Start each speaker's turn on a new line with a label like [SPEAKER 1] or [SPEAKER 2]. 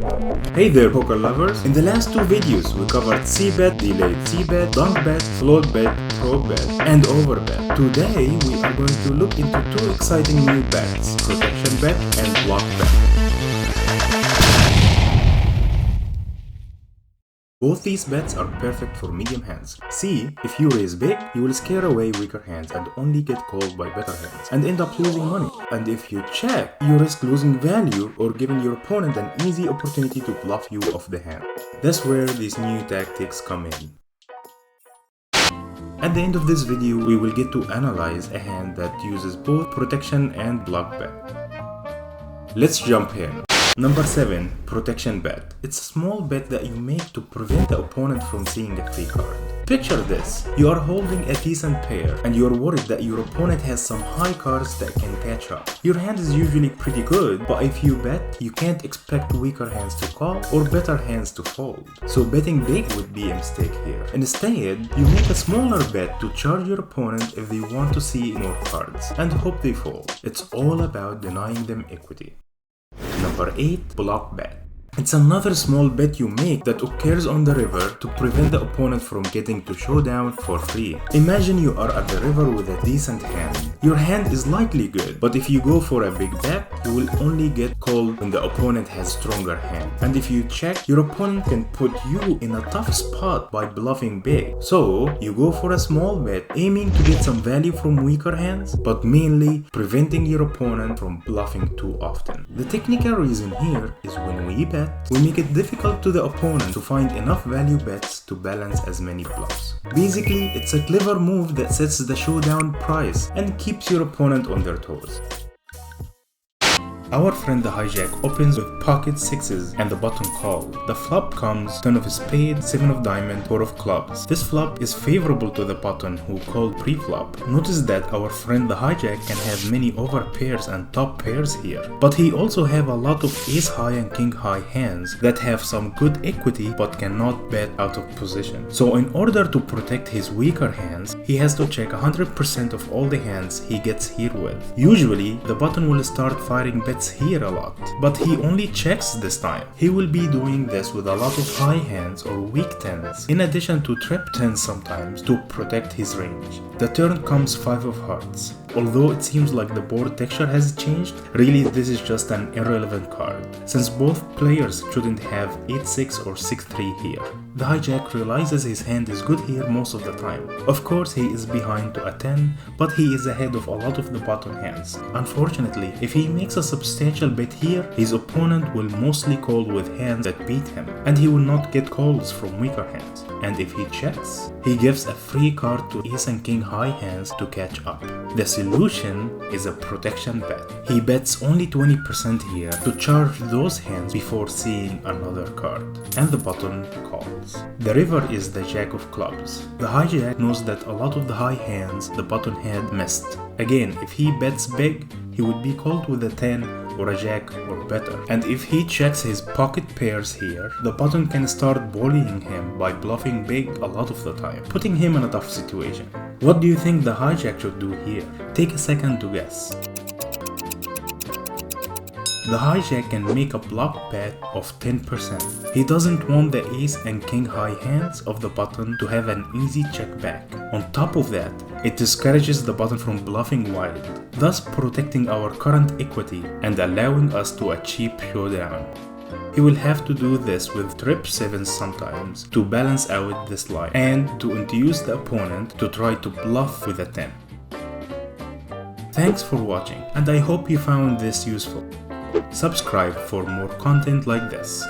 [SPEAKER 1] Hey there poker lovers! In the last two videos we covered C-bet, delayed C-bet, donk bet, float bet, probe bet, and overbet. Today we are going to look into two exciting new bets, protection bet and block bet. Both these bets are perfect for medium hands. See, if you raise big, you will scare away weaker hands and only get called by better hands and end up losing money. And if you check, you risk losing value or giving your opponent an easy opportunity to bluff you off the hand. That's where these new tactics come in. At the end of this video, we will get to analyze a hand that uses both protection and block bet. Let's jump in. Number 7. Protection bet. It's a small bet that you make to prevent the opponent from seeing a free card. Picture this. You are holding a decent pair and you are worried that your opponent has some high cards that can catch up. Your hand is usually pretty good, but if you bet, you can't expect weaker hands to call or better hands to fold. So betting big would be a mistake here. Instead, you make a smaller bet to charge your opponent if they want to see more cards and hope they fold. It's all about denying them equity. Number 8. Block bet. It's another small bet you make that occurs on the river to prevent the opponent from getting to showdown for free. Imagine you are at the river with a decent hand. Your hand is likely good, but if you go for a big bet, you will only get called when the opponent has stronger hand. And if you check, your opponent can put you in a tough spot by bluffing big. So, you go for a small bet, aiming to get some value from weaker hands, but mainly preventing your opponent from bluffing too often. The technical reason here is when we bet, we make it difficult to the opponent to find enough value bets to balance as many bluffs. Basically, it's a clever move that sets the showdown price and keeps your opponent on their toes. Our friend the hijack opens with pocket sixes and the button call. The flop comes 10 of spades, 7 of diamond, 4 of clubs. This flop is favorable to the button who called pre-flop. Notice that our friend the hijack can have many over pairs and top pairs here. But he also have a lot of ace high and king high hands that have some good equity but cannot bet out of position. So in order to protect his weaker hands, he has to check 100% of all the hands he gets here with. Usually, the button will start firing bets here a lot, but he only checks this time. He will be doing this with a lot of high hands or weak tens, in addition to trip tens sometimes to protect his range. The turn comes 5 of hearts. Although it seems like the board texture has changed, really this is just an irrelevant card, since both players shouldn't have 8-6 or 6-3 here. The hijack realizes his hand is good here most of the time. Of course he is behind to a 10, but he is ahead of a lot of the bottom hands. Unfortunately, if he makes a substantial bet here, his opponent will mostly call with hands that beat him, and he will not get calls from weaker hands. And if he checks, he gives a free card to ace and king high hands to catch up. The solution is a protection bet. He bets only 20% here to charge those hands before seeing another card, and the button calls. The river is the jack of clubs. The hijack knows that a lot of the high hands the button had missed. Again, if he bets big, he would be called with a 10 or a jack or better. And if he checks his pocket pairs here, the button can start bullying him by bluffing big a lot of the time, putting him in a tough situation. What do you think the hijack should do here? Take a second to guess. The hijack can make a block bet of 10%. He doesn't want the ace and king high hands of the button to have an easy check back. On top of that, it discourages the button from bluffing wild, thus protecting our current equity and allowing us to achieve showdown. He will have to do this with trip 7s sometimes to balance out this line and to induce the opponent to try to bluff with a 10. Thanks for watching, and I hope you found this useful. Subscribe for more content like this.